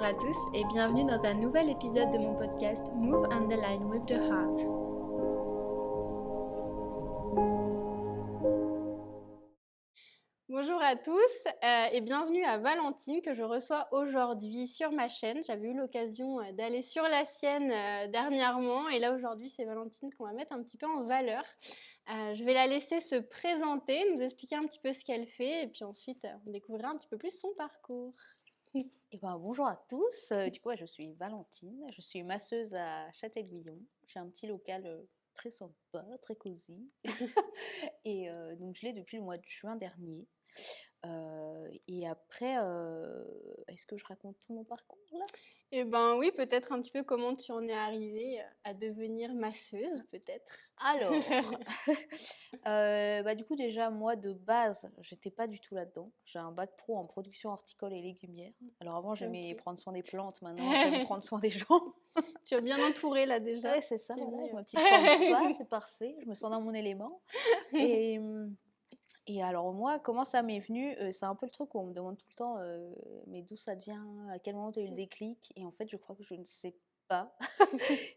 Bonjour à tous et bienvenue dans un nouvel épisode de mon podcast Move on the Line with the Heart. Bonjour à tous et bienvenue à Valentine que je reçois aujourd'hui sur ma chaîne. J'avais eu l'occasion d'aller sur la sienne dernièrement et là aujourd'hui c'est Valentine qu'on va mettre un petit peu en valeur. Je vais la laisser se présenter, nous expliquer un petit peu ce qu'elle fait et puis ensuite on découvrira un petit peu plus son parcours. Bonjour à tous, je suis Valentine, je suis masseuse à Châtel-Guyon. J'ai un petit local très sympa, très cosy. Et donc je l'ai depuis le mois de juin dernier. Et après, est-ce que je raconte tout mon parcours là? Eh ben oui, peut-être un petit peu comment tu en es arrivée à devenir masseuse, peut-être. Alors, du coup déjà moi de base, j'étais pas du tout là-dedans. J'ai un bac pro en production horticole et légumière. Alors avant j'aimais prendre soin des plantes, maintenant j'aime prendre soin des gens. Tu es bien entourée là déjà. Ouais, c'est ça, voilà, avec ma petite forme, c'est parfait, je me sens dans mon élément. Et alors moi, comment ça m'est venu? C'est un peu le truc où on me demande tout le temps, mais d'où ça vient? À quel moment tu as eu le déclic? Et en fait, je crois que je ne sais pas.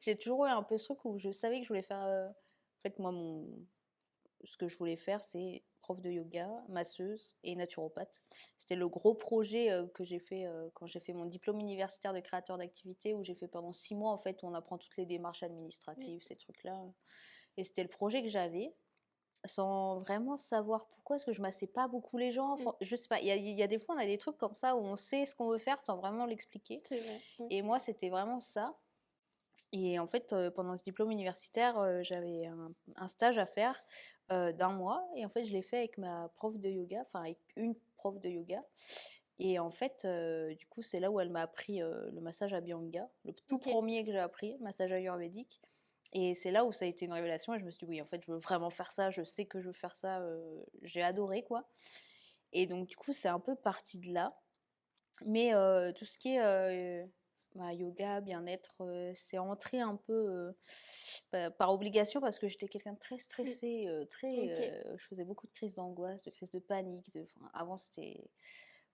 J'ai toujours eu un peu ce truc où je savais que je voulais faire, en fait, moi, ce que je voulais faire, c'est prof de yoga, masseuse et naturopathe. C'était le gros projet que j'ai fait quand j'ai fait mon diplôme universitaire de créateur d'activité, où j'ai fait pendant 6 mois, en fait, où on apprend toutes les démarches administratives, ces trucs-là. Et c'était le projet que j'avais, sans vraiment savoir pourquoi, parce que je massais pas beaucoup les gens. Enfin, je sais pas, il y a des fois, on a des trucs comme ça où on sait ce qu'on veut faire sans vraiment l'expliquer. C'est vrai. Et moi, c'était vraiment ça. Et en fait, pendant ce diplôme universitaire, j'avais un stage à faire d'1 mois. Et en fait, je l'ai fait avec ma prof de yoga, enfin avec une prof de yoga. Et en fait, du coup, c'est là où elle m'a appris le massage Abhyanga, le tout premier que j'ai appris, le massage ayurvédique. Et c'est là où ça a été une révélation et je me suis dit: «Oui, en fait, je veux vraiment faire ça, je sais que je veux faire ça», j'ai adoré, quoi. Et donc du coup, c'est un peu parti de là. Mais tout ce qui est, yoga, bien-être, c'est entré un peu, par obligation parce que j'étais quelqu'un de très stressé, je faisais beaucoup de crises d'angoisse, de crises de panique, enfin, avant c'était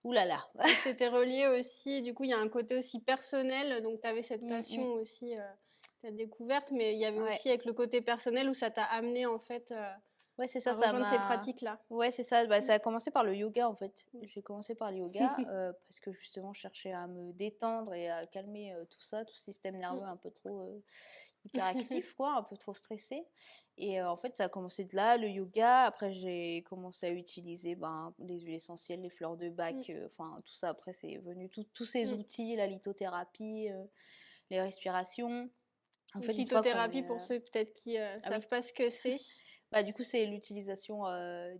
ouh là là! Donc c'était relié aussi, du coup, il y a un côté aussi personnel, donc tu avais cette passion aussi, tu as découverte, mais il y avait Ouais. aussi avec le côté personnel où ça t'a amené en fait, Ouais, c'est à ça, rejoindre ces pratiques-là. ouais, c'est ça, ça a commencé par le yoga, en fait. J'ai commencé par le yoga, parce que justement je cherchais à me détendre et à calmer, tout ça, tout ce système nerveux un peu trop, hyperactif quoi, un peu trop stressé. Et en fait, ça a commencé de là, le yoga. Après j'ai commencé à utiliser, les huiles essentielles, les fleurs de bac, enfin tout ça. Après c'est venu tous ces outils, la lithothérapie, les respirations. En fait, une fois qu'on Lithothérapie, est, pour ceux peut-être qui ah oui. savent pas ce que c'est. Du coup, c'est l'utilisation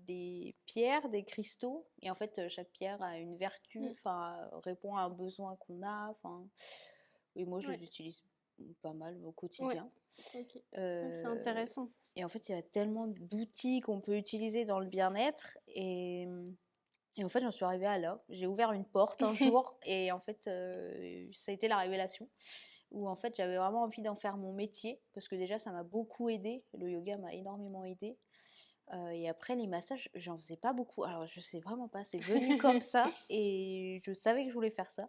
des pierres, des cristaux. Et en fait, chaque pierre a une vertu, enfin, répond à un besoin qu'on a. Enfin, et moi, je les utilise pas mal au quotidien. OK. C'est Euh, intéressant. et en fait, il y a tellement d'outils qu'on peut utiliser dans le bien-être. Et en fait, j'en suis arrivée à là. J'ai ouvert une porte un jour et en fait, ça a été la révélation. Où en fait, j'avais vraiment envie d'en faire mon métier parce que déjà, ça m'a beaucoup aidée. Le yoga m'a énormément aidée. Et après, les massages, j'en faisais pas beaucoup. Alors, je sais vraiment pas, c'est venu comme ça et je savais que je voulais faire ça.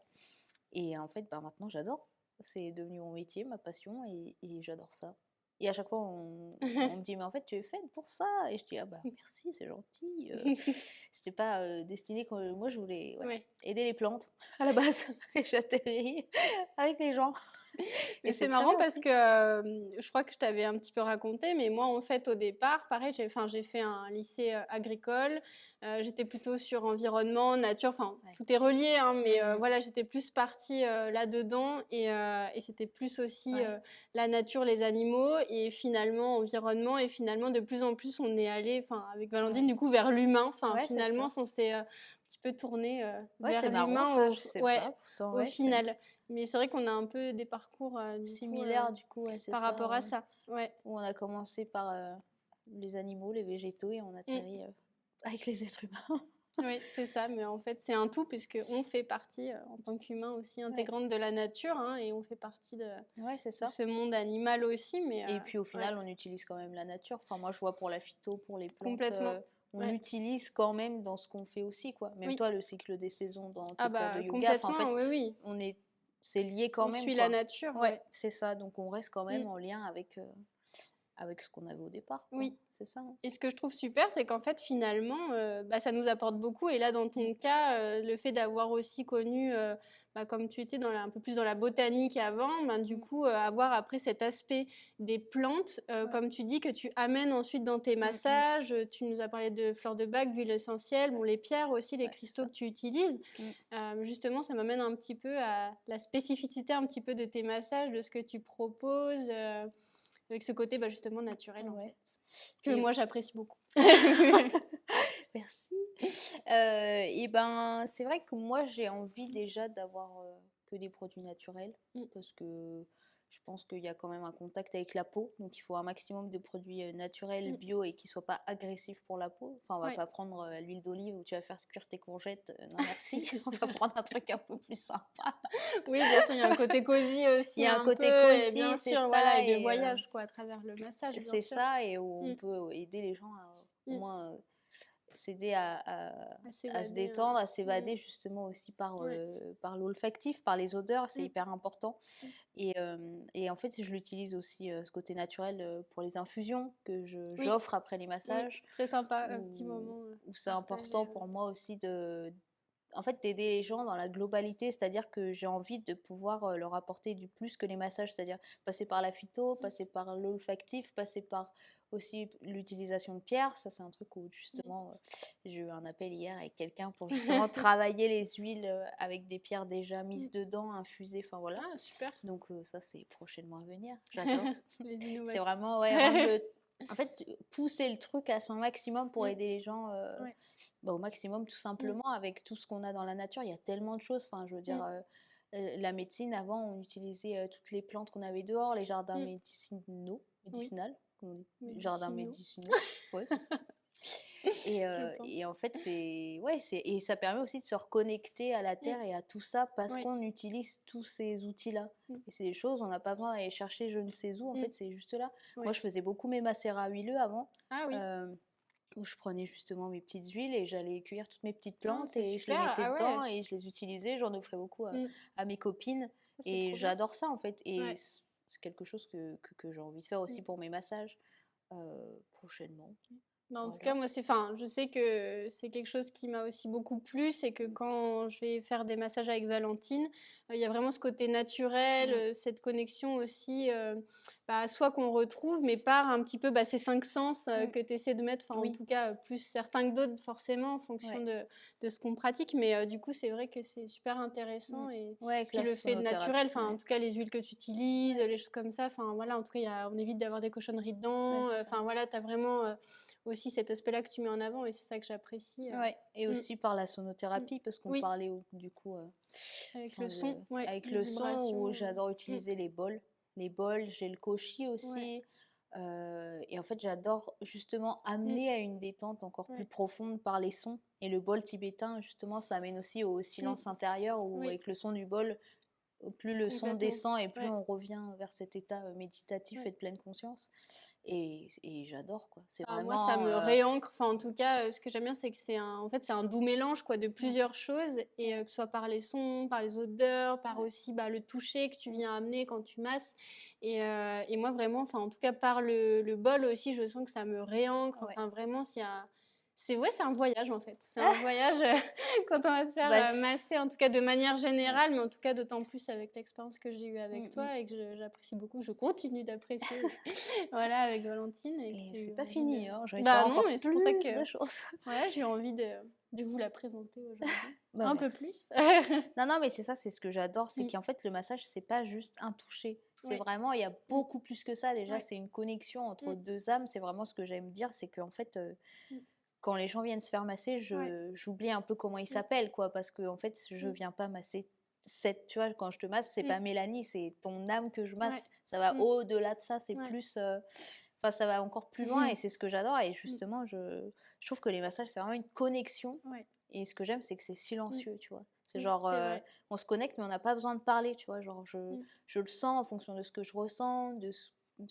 Et en fait, maintenant, j'adore. C'est devenu mon métier, ma passion et j'adore ça. Et à chaque fois, on me dit, mais en fait, tu es faite pour ça. Et je dis, ah bah merci, c'est gentil. C'était pas destiné que moi, je voulais aider les plantes à la base. Et j'atterris avec les gens. Mais Et c'est très marrant bien parce aussi. que je crois que je t'avais un petit peu raconté, mais moi, en fait, au départ, pareil, j'ai fait un lycée agricole. J'étais plutôt sur environnement, nature, enfin, tout est relié, hein, mais voilà, j'étais plus partie là-dedans et c'était plus aussi la nature, les animaux et finalement environnement. Et finalement, de plus en plus, on est allé, enfin, avec Valentine, du coup, vers l'humain. Enfin, finalement, on s'est un petit peu tourné vers c'est marrant l'humain ça, je sais pas, pourtant, au final. Mais c'est vrai qu'on a un peu des parcours similaires du coup, c'est par ça. rapport à ça. Ouais. Où on a commencé par les animaux, les végétaux et on atterrit avec les êtres humains. Oui, c'est ça, mais en fait, c'est un tout puisqu'on fait partie, en tant qu'humain aussi, intégrante de la nature, hein, et on fait partie de C'est ça. ce monde animal aussi. Mais, Et puis au final, on utilise quand même la nature. Enfin, moi, je vois pour la phyto, pour les plantes, complètement. on utilise quand même dans ce qu'on fait aussi, quoi. Même toi, le cycle des saisons dans tes cours de yoga. Enfin, en complètement, fait, oui. on est c'est lié quand On même, suit la quoi. nature, Ouais, ouais. c'est ça. Donc on reste quand même Mmh. en lien avec ce qu'on avait au départ, quoi. Oui. C'est ça, hein. Et ce que je trouve super, c'est qu'en fait, finalement, bah, ça nous apporte beaucoup. Et là, dans Mmh. ton cas, le fait d'avoir aussi connu, bah, comme tu étais un peu plus dans la botanique avant, ben, du Mmh. coup, avoir après cet aspect des plantes, Ouais. comme tu dis, que tu amènes ensuite dans tes Mmh mh. massages. Tu nous as parlé de fleurs de bac, d'huile essentielle, bon, les pierres aussi, les Ouais, c'est cristaux ça. que tu utilises. Mmh. Justement, ça m'amène un petit peu à la spécificité un petit peu de tes massages, de ce que tu proposes, avec ce côté, bah, justement naturel, en Ouais fait, que et moi j'apprécie beaucoup. merci. Et ben, c'est vrai que moi, j'ai envie déjà d'avoir, que des produits naturels Mmh. parce que je pense qu'il y a quand même un contact avec la peau, donc il faut un maximum de produits, naturels, Mmh. bio et qui soient pas agressifs pour la peau. Enfin, on va Ouais. pas prendre, l'huile d'olive où tu vas faire cuire tes courgettes, non merci. On va prendre un truc un peu plus sympa. Oui, bien sûr, il y a un côté cosy Il y aussi a un un peu côté et cosy, bien c'est sûr, voilà et ça de voyage quoi, à travers le massage, bien c'est sûr. ça et où on Mmh. peut aider les gens à au Mmh. moins, s'aider À à se s'évader, détendre, à mmh. s'évader justement aussi Ouais. par l'olfactif, par les odeurs, c'est Mmh. hyper important Mmh. et en fait, je l'utilise aussi, ce côté naturel, pour les infusions que Oui, j'offre après les oui, massages très sympa, un petit où moment, c'est partagé, important pour moi aussi en fait, d'aider les gens dans la globalité, c'est-à-dire que j'ai envie de pouvoir, leur apporter du plus que les massages, c'est-à-dire passer par la phyto, Mmh. passer par l'olfactif, passer par aussi l'utilisation de pierres. Ça, c'est un truc où Mmh. justement, j'ai eu un appel hier avec quelqu'un pour justement travailler les huiles, avec des pierres déjà Mmh. mises dedans, infusées, enfin voilà. Ah super! Donc ça, c'est prochainement à venir. J'adore. Les C'est innovations. vraiment, ouais, rendre en fait, pousser le truc à son maximum pour Mmh. aider les gens, Ouais. bah, au maximum tout Mmh. simplement avec tout ce qu'on a dans la nature. Il y a tellement de choses, enfin je veux dire, Mmh. la médecine avant on utilisait, toutes les plantes qu'on avait dehors, les jardins Mmh. Oui, médicinales, comme on dit, jardins médicinaux. médicinaux, ouais c'est ça Je et pense. en fait c'est ouais, et ça permet aussi de se reconnecter à la Mmh. terre et à tout ça parce Oui. qu'on utilise tous ces outils-là Mmh. et c'est des choses, on n'a pas besoin d'aller chercher je ne sais où, en Mmh. fait, c'est juste là. Moi, Ouais. je faisais beaucoup mes macérats huileux avant, Ah oui. hem où je prenais justement mes petites huiles et j'allais cueillir toutes mes petites Ah, plantes c'est et je les super. mettais Ah dedans ouais. et je les utilisais, j'en offrais beaucoup Mmh. à mes copines Ah, c'est et trop bien. j'adore ça en fait et Ouais. c'est quelque chose que j'ai envie de faire aussi Mmh. pour mes massages, prochainement. Bah, en tout cas, Voilà. moi, je sais que c'est quelque chose qui m'a aussi beaucoup plu, c'est que Mmh. quand je vais faire des massages avec Valentine, il y a vraiment ce côté naturel, Mmh. cette connexion aussi, bah, soit qu'on retrouve, mais par un petit peu, bah, ces 5 sens, Mmh. que tu essaies de mettre, enfin, en Oui, tout cas, plus certains que d'autres forcément en fonction ouais. de ce qu'on pratique, mais du coup, c'est vrai que c'est super Mmh. intéressant et Ouais, avec puis la le fait de naturel, sonothérapie, enfin, en ouais. tout cas, les huiles que tu utilises, Ouais, les choses comme ça, enfin, voilà, en tout cas, on évite d'avoir des cochonneries ouais, dedans, c'est ça. enfin, voilà, tu as vraiment, aussi cet aspect-là que tu mets en avant et c'est ça que j'apprécie, Ouais et mmh, aussi par la mmh. sonothérapie parce qu'on Oui, parlait du coup, avec le enfin son, ouais, avec les le son où vibrations, j'adore mmh, utiliser les bols. Les bols, j'ai le koshi ouais, aussi, et en fait, j'adore justement mmh, amener à une détente encore plus ouais, profonde par les sons et le bol tibétain, justement, ça amène aussi au mmh, silence intérieur où oui, avec le son du bol, plus le son complètement, descend et plus ouais. on revient vers cet état, méditatif et Ouais. de pleine conscience et j'adore quoi. C'est Bah, moi, ça vraiment, me réancre. Enfin, en tout cas, ce que j'aime bien, c'est que c'est un doux mélange, quoi, de mmh, plusieurs choses et mmh, que ce soit par les sons, par les odeurs, par ouais, aussi, bah, le toucher que tu mmh, viens amener quand tu masses et moi, vraiment, enfin, en tout cas, par le bol aussi, je sens que ça me réancre. ouais. Enfin, vraiment, c'est un voyage, en fait. C'est un voyage, quand on va se faire, Bah, masser, en tout cas, de manière ouais. générale, mais en tout cas, d'autant plus avec l'expérience que j'ai eue Mmh avec mh. toi et que j'apprécie beaucoup, que je continue d'apprécier. Voilà, avec Valentine et que Et j'ai c'est eu pas envie de fini, hein, j'ai envie de faire bah, non encore et c'est pour ça plus que, de choses. voilà, j'ai eu envie de vous la présenter aujourd'hui. Bah, Un peu merci. plus. Non, non, mais c'est ça, c'est ce que j'adore, c'est Mmh, qu'en fait, le massage, c'est pas juste un toucher. C'est ouais, vraiment il y a mmh, beaucoup plus que ça. Déjà, ouais, c'est une connexion entre mmh, 2 âmes. C'est vraiment ce que j'aime dire, c'est qu'en fait, mmh, quand les gens viennent se faire masser, ouais, j'oublie un peu comment ils mmh, s'appellent, quoi, parce qu'en fait, je mmh, viens pas masser cette tu vois, quand je te masse, c'est mmh, pas Mélanie, c'est ton âme que je ouais, masse. Ça va mmh, au-delà de ça, c'est ouais. plus, enfin, ça va encore plus loin et c'est ce que j'adore et justement, je trouve que les massages, c'est vraiment une connexion Ouais, et ce que j'aime, c'est que c'est mmh, silencieux, tu vois? C'est mmh, genre, c'est vrai. on se connecte, mais on n'a pas besoin de parler, tu vois? Genre, Mmh, je le sens en fonction de ce que je ressens, de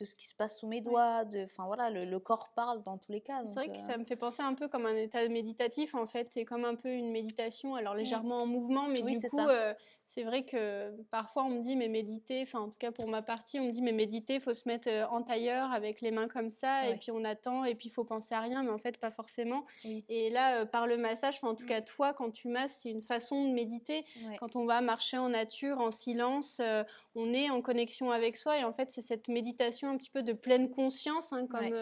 ce qui se passe sous mes ouais. doigts, enfin voilà, le corps parle dans tous les cas, C'est donc vrai que ça me fait penser un peu comme un état méditatif, en fait. C'est comme un peu une méditation, alors mmh, légèrement en mouvement, mais oui, du c'est coup, ça. C'est vrai que parfois on me dit mais méditer, enfin en tout cas pour ma partie, on me dit mais méditer, il faut se mettre en tailleur avec les mains comme ça et Ouais, puis on attend et puis il faut penser à rien, mais en fait pas forcément. oui, Et là, par le massage, enfin en tout mmh, cas toi, quand tu masses, c'est une façon de méditer. ouais, Quand on va marcher en nature, en silence, on est en connexion avec soi et en fait c'est cette méditation un petit peu de pleine conscience, hein, comme ouais.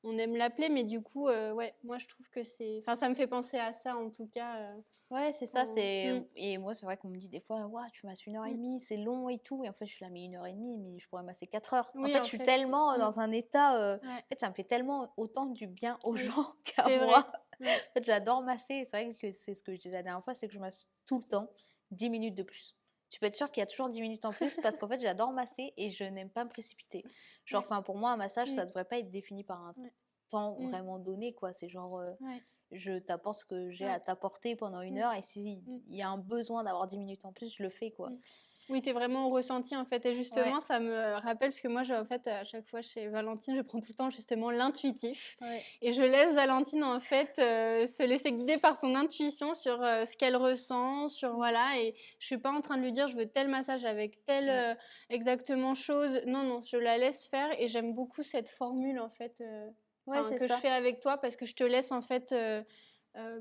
on aime l'appeler, mais du coup, ouais, moi je trouve que c'est, enfin ça me fait penser à ça en tout cas. Ouais, c'est ça, Quand... c'est Mm, et moi, c'est vrai qu'on me dit des fois: «Waouh, tu masses 1 h 30, mm. c'est long et tout» et en fait, je suis là: «Mais 1 h 30, mais je pourrais masser 4 heures». En Oui, fait, en je suis fait, c'est tellement dans un état, en ouais, fait, ça me fait tellement autant du bien aux oui, gens qu'à c'est moi. vrai. Ouais, En fait, j'adore masser et c'est vrai que c'est ce que je disais la dernière fois, c'est que je masse tout le temps 10 minutes de plus. Tu peux être sûr qu'il y a toujours 10 minutes en plus parce qu'en fait, j'adore masser et je n'aime pas me précipiter. Genre, ouais, enfin, pour moi, un massage, mmh, ça devrait pas être défini par un ouais, temps mmh, vraiment donné, quoi. C'est genre, ouais, je t'apporte ce que j'ai à ouais, t'apporter pendant une mmh, heure et s'il mmh, y a un besoin d'avoir 10 minutes en plus, je le fais, quoi. mmh. Oui, tu es vraiment au ressenti, en fait et Ouais, justement, ça me rappelle parce que moi, en fait, à chaque fois chez Valentine, je prends tout le temps, justement, l'intuitif ouais, et je laisse Valentine, en fait, se laisser guider par son intuition sur, ce qu'elle ressent, sur mmh, voilà et je suis pas en train de lui dire: «Je veux tel massage avec telle, ouais. exactement chose». Non, non, je la laisse faire et j'aime beaucoup cette formule, en fait, Ouais, enfin, c'est que je ça. fais avec toi parce que je te laisse, en fait,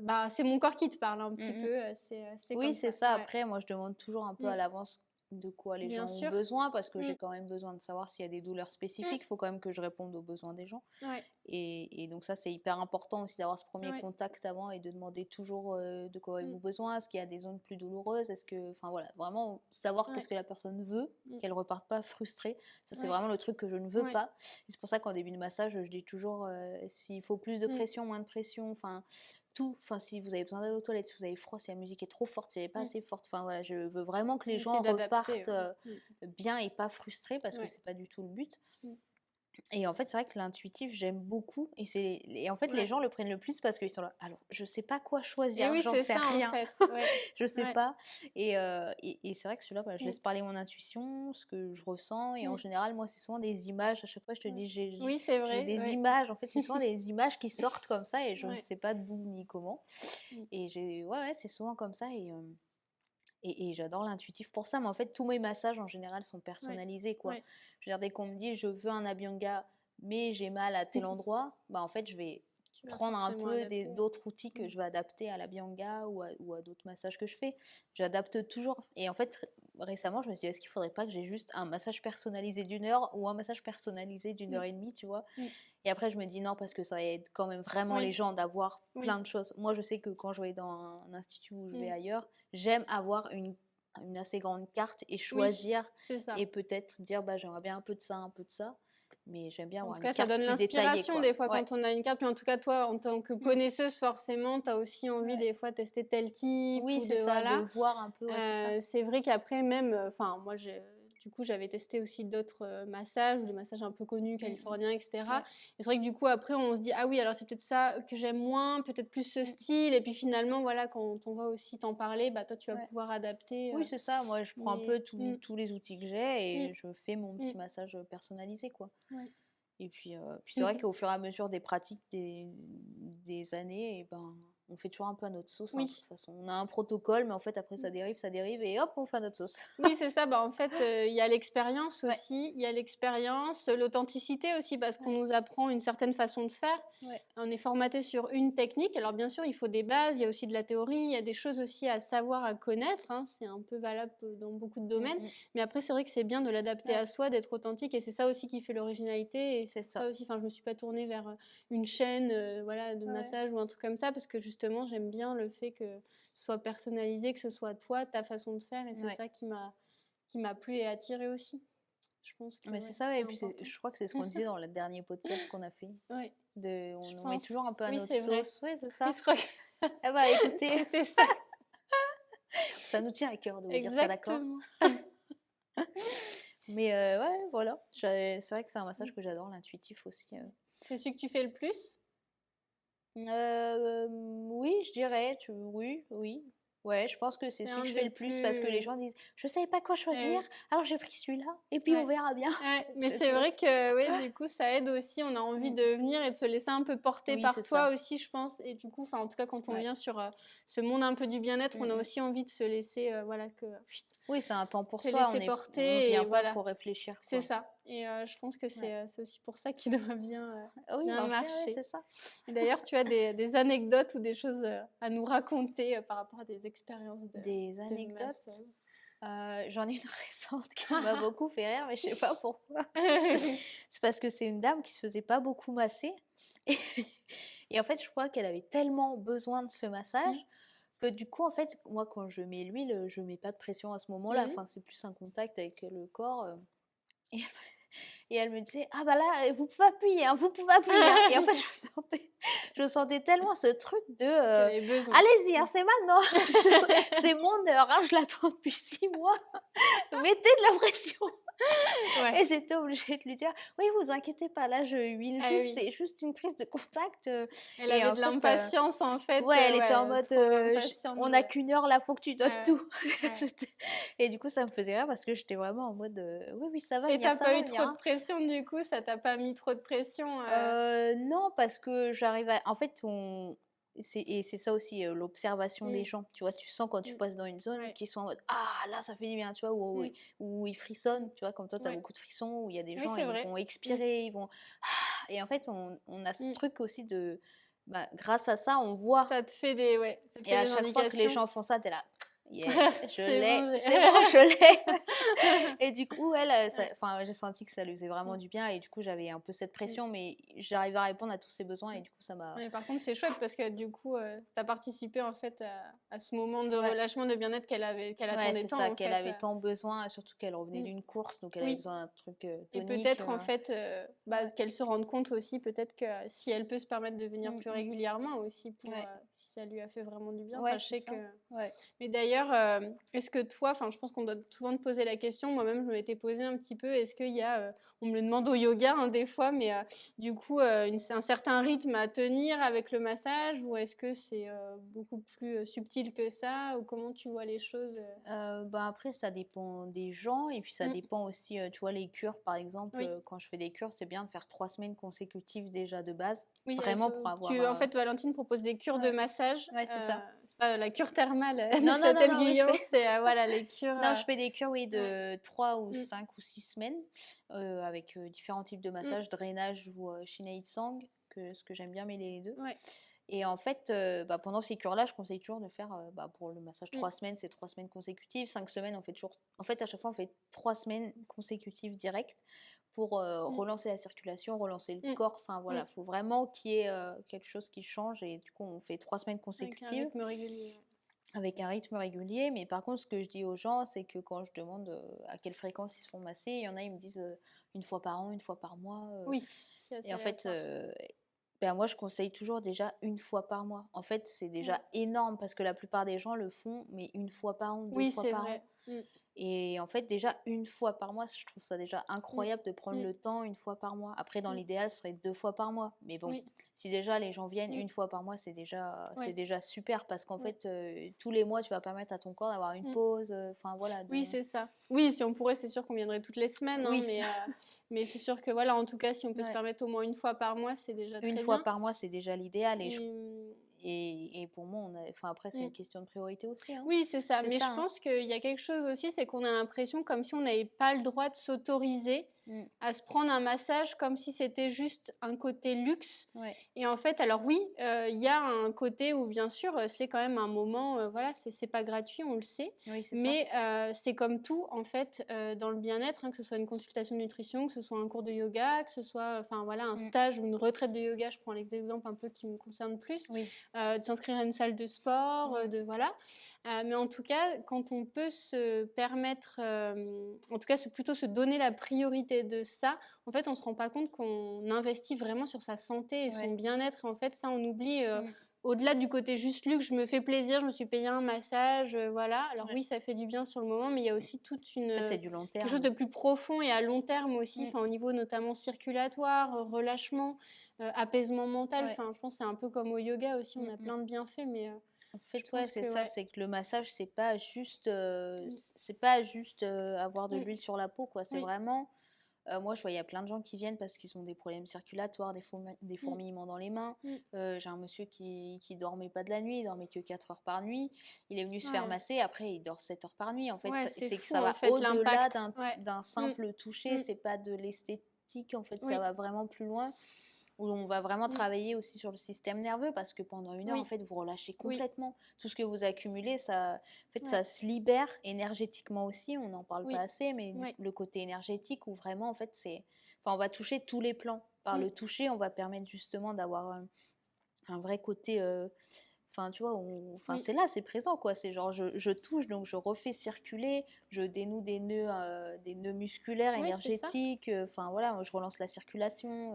bah, c'est mon corps qui te parle un petit Mmh mh. peu, c'est Oui, comme c'est ça. ça. Ouais. Après, moi, je demande toujours un peu à Mmh. l'avance de quoi les Bien gens ont sûr. besoin parce que Mmh. j'ai quand même besoin de savoir s'il y a des douleurs Mmh. spécifiques. Il faut quand même que je réponde aux besoins des gens. Ouais, Et donc ça, c'est hyper important aussi d'avoir ce premier ouais. contact avant et de demander toujours de quoi Mmh. avez-vous besoin, est-ce qu'il y a des zones plus douloureuses, est-ce que, enfin voilà, vraiment savoir Ouais. qu'est-ce que la personne veut, Mmh. qu'elle reparte pas frustrée. Ça, c'est Ouais. vraiment le truc que je ne veux Ouais. pas. Et c'est pour ça qu'en début de massage, je dis toujours s'il faut plus de Mmh. pression, moins de pression, enfin tout, enfin si vous avez besoin d'aller aux toilettes, si vous avez froid, si la musique est trop forte, si elle n'est pas Mmh. assez forte, enfin voilà, je veux vraiment que les On essaie gens d'adapter, repartent ouais. Mmh. bien et pas frustrés parce que Ouais. c'est pas du tout le but. Mmh. Et en fait, c'est vrai que l'intuitif, j'aime beaucoup et en fait, les Ouais. gens le prennent le plus parce qu'ils sont là: «Alors, je sais pas quoi Et choisir, oui, j'en c'est sais ça, en rien, fait. Ouais. je sais Ouais. pas» et c'est vrai que celui-là, bah, je Mmh. laisse parler mon intuition, ce que je ressens et en Mmh. général, moi, c'est souvent des images. À chaque fois, je te Ouais. dis, Oui, c'est j'ai vrai, des ouais. images. En fait, c'est souvent des images qui sortent comme ça et je ne Ouais. sais pas d'où ni comment Mmh. et j'ai ouais, ouais, c'est souvent comme ça et j'adore l'intuitif pour ça, mais en fait, tous mes massages, en général, sont Ouais. personnalisés, quoi. Ouais. Je veux dire, dès qu'on me dit: «Je veux un abhyanga, mais j'ai mal à tel endroit», bah, en fait, je vais Tu vas prendre un forcément peu adapter, ouais. d'autres outils que Mmh. je vais adapter à l'abhyanga ou à d'autres massages que je fais. J'adapte toujours et en fait, récemment, je me suis dit: «Est-ce qu'il faudrait pas que j'ai juste un massage personnalisé d'1 heure ou un massage personnalisé d'une Mmh. heure et demie», tu vois? Mmh. Et après, je me dis: «Non», parce que ça aide quand même vraiment les Oui. gens d'avoir Oui. plein de choses. Moi, je sais que quand je vais dans un institut ou je vais Mmh. ailleurs, j'aime avoir une assez grande carte et Oui, choisir c'est ça. et peut-être dire: «Bah, j'aimerais bien un peu de ça, un peu de ça», mais j'aime bien En avoir tout une cas, ça carte donne plus détaillée, l'inspiration quoi. des fois Ouais. quand on a une carte. Puis en tout cas, toi, en tant que Mmh. connaisseuse, forcément, tu as aussi envie Ouais. des fois tester tel type Oui, ou c'est de ça, de voilà. voir un peu, ouais, c'est ça. C'est vrai qu'après même, enfin moi j'ai du coup, j'avais testé aussi d'autres, massages ou des massages un peu connus, Mmh mh. californiens et cetera Ouais, et c'est vrai que du coup, après, on se dit: «Ah oui, alors c'est peut-être ça que j'aime moins, peut-être plus ce mmh, style» et puis finalement, voilà, quand on va aussi t'en parler, bah, toi, tu vas ouais. pouvoir adapter, Oui, c'est ça, moi, je prends un mais peu tous les outils que j'ai mmh, et je fais mon mmh, petit massage, personnalisé, quoi. ouais. Et puis c'est vrai qu'au fur et à mesure des pratiques, des années et ben, on fait toujours un peu à notre sauce, hein, de toute Oui. façon. On a un protocole, mais en fait après Mmh. ça dérive et hop, on fait à notre sauce. Oui, c'est ça. Bah, en fait, il y a l'expérience Ouais, aussi. Il y a l'expérience, l'authenticité aussi parce qu'on ouais, nous apprend une certaine façon de faire. ouais, On est formaté sur une technique. Alors bien sûr, il faut des bases, il y a aussi de la théorie, il y a des choses aussi à savoir, à connaître, hein. C'est un peu valable, dans beaucoup de mmh domaines. mh, Mais après, c'est vrai que c'est bien de l'adapter ouais, à soi, d'être authentique et c'est ça aussi qui fait l'originalité et c'est c'est pour ça ça. aussi, enfin, je me suis pas tournée vers, une chaîne, voilà, de Ouais, massage ou un truc comme ça parce que justement, j'aime bien le fait que ce soit personnalisé, que ce soit toi, ta façon de faire et c'est ouais. ça qui m'a plu et attiré aussi. Je pense que Mais c'est ouais, ça, ouais c'est et puis important. je crois que c'est ce qu'on disait dans le dernier podcast qu'on a fait, Ouais, je on met toujours pense. un peu à Oui, notre c'est vrai. sauce. Ouais, c'est Oui, ça. je crois que Eh bah, écoutez, c'était ça. ça nous tient à cœur de vous dire ça, d'accord? Exactement. Mais ouais, voilà, c'est vrai que c'est un massage Mmh. que j'adore, l'intuitif aussi. C'est celui que tu fais le plus? Oui, je dirais, oui, oui, Ouais, je pense que c'est C'est celui un que je fais des le plus parce que les plus gens disent: «Je savais pas quoi eh choisir, oui, alors j'ai pris celui-là et puis on ouais. verra bien». Ouais, mais Tu c'est vois? vrai que oui, du coup, ça aide aussi. On a envie Mmh. de venir et de se laisser un peu porter Oui, c'est par ça. toi aussi, je pense. Et du coup, enfin, en tout cas, quand on Ouais. vient sur ce monde un peu du bien-être, on Mmh a mh. aussi envie de se laisser, voilà, Oui, c'est un temps pour se soi, laisser on porter vient et pas voilà, pour réfléchir, c'est quoi. ça. Et je pense que Ouais. c'est aussi pour ça qu'il doit Ah oui, il bien marche bien, ouais, marcher. c'est ça. Et d'ailleurs, tu as des anecdotes ou des choses à nous raconter par rapport à des expériences Des de massage. anecdotes, j'en ai une récente qui m'a beaucoup fait rire, mais je sais pas pourquoi. C'est parce que c'est une dame qui se faisait pas beaucoup masser et et en fait, je crois qu'elle avait tellement besoin de ce Mmh. massage que du coup, en fait, moi, quand je mets l'huile, je mets pas de pression à ce moment-là. Mmh. Enfin, c'est plus un contact avec le corps, et et elle me disait: «Ah bah là, vous pouvez appuyer, hein, vous pouvez appuyer, hein». Et en fait, je sentais tellement ce truc de, Qu'elle avait besoin. «Allez-y, hein, Mmh. c'est maintenant, c'est mon heure, hein, je l'attends depuis 6 mois, mettez de la pression». Ouais. Et j'étais obligée de lui dire: «Oui, vous inquiétez pas, là, je huile Ah juste, oui. c'est juste une prise de contact», Elle et avait en de fait, l'impatience en fait, ouais, elle était en ouais, mode, trop j impatiente «On de n'a qu'1 heure là, faut que tu donnes ouais, tout». ouais. J'étais Et du coup, ça me faisait rire parce que j'étais vraiment en mode, «Oui, oui, Et tu ça pas va eu venir, trop de hein». pression du coup? Ça t'a pas mis trop de pression, Non, parce que j'arrive à en fait, c'est ça aussi, l'observation des Mmh, gens, tu vois? Tu sens quand tu mmh, passes dans une zone ouais, qu'ils sont en mode: «Ah là, ça fait du bien», tu vois? mmh, Ou ils frissonnent, tu vois? Comme toi, tu as ouais. beaucoup de frissons, où il y a des Oui, gens, c'est ils vrai. vont Mmh, expirer, ils vont et en fait, on a ce mmh. truc aussi de bah, grâce à ça, on voit Ça te fait des ouais, ça te et fait à des chaque fois que les indications. gens font ça, tu es là: «Yeah, je C'est l'ai, bon, j'ai c'est bon, je l'ai». Et du coup, elle, ouais, enfin, j'ai senti que ça lui faisait vraiment mmh, du bien et du coup, j'avais un peu cette mmh, pression, mais j'arrivais à répondre à tous ses besoins mmh. et du coup, ça m'a Ouais, par contre, c'est chouette parce que du coup, tu as participé en fait à ce moment de ouais, relâchement, de bien-être qu'elle ouais, attendait c'est tant ça, en qu'elle fait. avait tant besoin et surtout qu'elle revenait Mmh, d'une course, donc elle avait oui. besoin d'un truc, Et tonique, peut-être en fait, ouais. qu'elle se rende compte aussi, peut-être que si elle peut se permettre de venir Mmh plus mh. régulièrement aussi pour, Ouais, si ça lui a fait vraiment du bien. ouais, Enfin, je c'est sais que ça. Ouais. mais d'ailleurs, est-ce que toi enfin, je pense qu'on doit souvent te poser la question, moi-même je me l'étais posée un petit peu, est-ce qu'il y a, on me le demande au yoga, hein, des fois, mais du coup, un certain rythme à tenir avec le massage ou est-ce que c'est, beaucoup plus, subtil que ça? Ou comment tu vois les choses? Bah, après ça dépend des gens et puis ça Mmh, dépend aussi, tu vois les cures par exemple, oui. quand je fais des cures, c'est bien de faire 3 semaines consécutives déjà de base, Oui, vraiment pour avoir, en fait, Valentine propose des cures de ouais, massage, ouais, c'est ça. c'est pas la cure thermale, de Non, non, non, non, oui, je Châtel-Guyon, fais c'est, voilà, les cures, non, je fais des cures, oui, ouais. de 3 ou Mmh, 5 ou 6 semaines, avec, différents types de mmh, massages, drainage ou, Shinei-Tsang, ce que j'aime bien mêler les 2. ouais, Et en fait, bah, pendant ces cures-là, je conseille toujours de faire, bah, pour le massage mmh, 3 semaines, c'est 3 semaines consécutives, 5 semaines, on fait toujours en fait, à chaque fois, on fait 3 semaines consécutives directes pour, mmh, relancer la circulation, relancer le mmh, corps. Enfin, mmh, voilà, il faut vraiment qu'il y ait, quelque chose qui change et du coup, on fait 3 semaines avec un consécutives rythme régulier, ouais. avec un rythme régulier. Mais par contre, ce que je dis aux gens, c'est que quand je demande, à quelle fréquence ils se font masser, il y en a, ils me disent, 1 fois par an, 1 fois par mois, Oui, c'est et assez en fait, aléatoire. ben, moi, je conseille toujours déjà 1 fois par mois. En fait, c'est Mmh. déjà énorme parce que la plupart des gens le font, mais 1 fois par an, 2 Oui, fois c'est par an. vrai. Mmh, Et en fait, déjà 1 fois par mois, je trouve ça déjà mmh, incroyable de prendre mmh, le temps 1 fois par mois. Après, dans mmh, l'idéal, ce serait 2 fois par mois. Mais bon, oui, si déjà les gens viennent mmh, 1 fois par mois, c'est ouais, déjà super parce qu'en ouais, fait, tous les mois, tu vas permettre à ton corps d'avoir une mmh. pause. Enfin, voilà. Oui, c'est ça. Oui, si on pourrait, c'est sûr qu'on viendrait toutes les semaines, hein, Oui, mais c'est sûr que voilà, en tout cas, si on peut se ouais. permettre au moins une fois par mois, c'est déjà Une très fois bien par mois, c'est déjà l'idéal. et Et pour moi, enfin, après, c'est mmh. une question de priorité aussi, hein. Oui, c'est ça. C'est Mais ça, je hein. pense qu'il y a quelque chose aussi, c'est qu'on a l'impression comme si on n'avait pas le droit de s'autoriser Mmh. à se prendre un massage comme si c'était juste un côté luxe. Ouais, Et en fait, alors oui, il y a un côté où bien sûr, c'est quand même un moment, voilà, c'est pas gratuit, on le sait. oui, c'est ça. Mais c'est comme tout, en fait, dans le bien-être, hein, que ce soit une consultation de nutrition, que ce soit un cours de yoga, que ce soit, enfin voilà, un Mmh. stage ou une retraite de yoga, je prends l'exemple un peu qui me concerne plus, Oui. de s'inscrire à une salle de sport, Mmh. de voilà. Mais en tout cas, quand on peut se permettre, en tout cas, plutôt se donner la priorité de ça, en fait, on se rend pas compte qu'on investit vraiment sur sa santé et son Ouais. bien-être. Et en fait, ça, on oublie. Mmh. Au-delà du côté juste luxe, je me fais plaisir, je me suis payé un massage, voilà. Alors Ouais. oui, ça fait du bien sur le moment, mais il y a aussi toute En fait, c'est du long quelque chose de terme. plus profond et à long terme aussi, Mmh. enfin, au niveau notamment circulatoire, relâchement, apaisement mental. Ouais. Enfin, je pense que c'est un peu comme au yoga aussi, on Mmh a mh. plein de bienfaits, mais En Je fait, ouais, pense c'est que ça, ouais. c'est que le massage, Mmh. c'est pas juste avoir de Mmh. l'huile sur la peau, quoi. C'est Oui. vraiment, moi, je vois, il y a plein de gens qui viennent parce qu'ils ont des problèmes circulatoires, des Mmh. fourmillements dans les mains. Mmh. J'ai un monsieur qui dormait pas de la nuit, il dormait que 4 heures par nuit. Il est venu se faire Ouais. masser, après il dort 7 heures par nuit. En fait, Ouais, c'est c'est que fou ça en va fait au-delà l'impact. Ouais. d'un Mmh. simple toucher, Mmh. c'est pas de l'esthétique, en fait, ça Oui. va vraiment plus loin où on va vraiment Mmh. travailler aussi sur le système nerveux parce que pendant 1 heure, en Oui. fait, vous relâchez Oui. complètement. Tout ce que vous accumulez, en fait, Ouais. ça se libère énergétiquement aussi. On n'en parle pas Oui. assez, mais Ouais. le côté énergétique où vraiment, en fait, enfin, on va toucher tous les plans. Par Mmh. le toucher, on va permettre justement d'avoir un vrai côté, enfin, tu vois, enfin, Oui. c'est là, c'est présent, quoi. C'est genre, je touche, donc je refais circuler, je dénoue des nœuds musculaires, Oui, c'est ça. énergétiques, enfin, voilà, je relance la circulation.